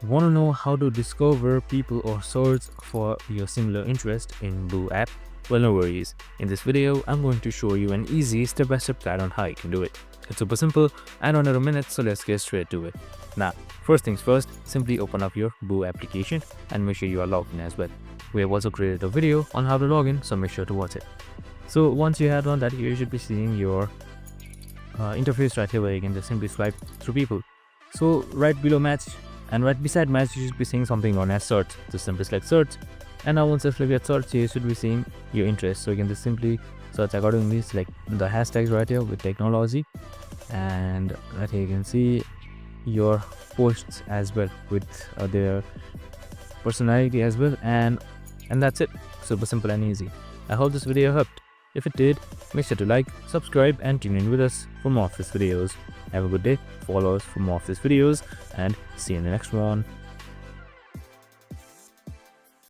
Want to know how to discover people or search for your similar interest in Boo app? Well, no worries. In this video, I'm going to show you an easy step-by-step guide on how you can do it. It's super simple and under a minute, so let's get straight to it. Now, first things first, simply open up your Boo application and make sure you are logged in as well. We have also created a video on how to log in, so make sure to watch it. So once you have done that, you should be seeing your interface right here where you can just simply swipe through people. So right below match and right beside match, you should be seeing something known as search. So simply select search, and now once you select search, you should be seeing your interest. So you can just simply search accordingly, select the hashtags right here with technology, and right here you can see your posts as well with their personality as well, and that's it. Super simple and easy. I hope this video helped. If it did, make sure to like, subscribe and tune in with us for more of these videos. Have a good day, follow us for more of these videos, and see you in the next one.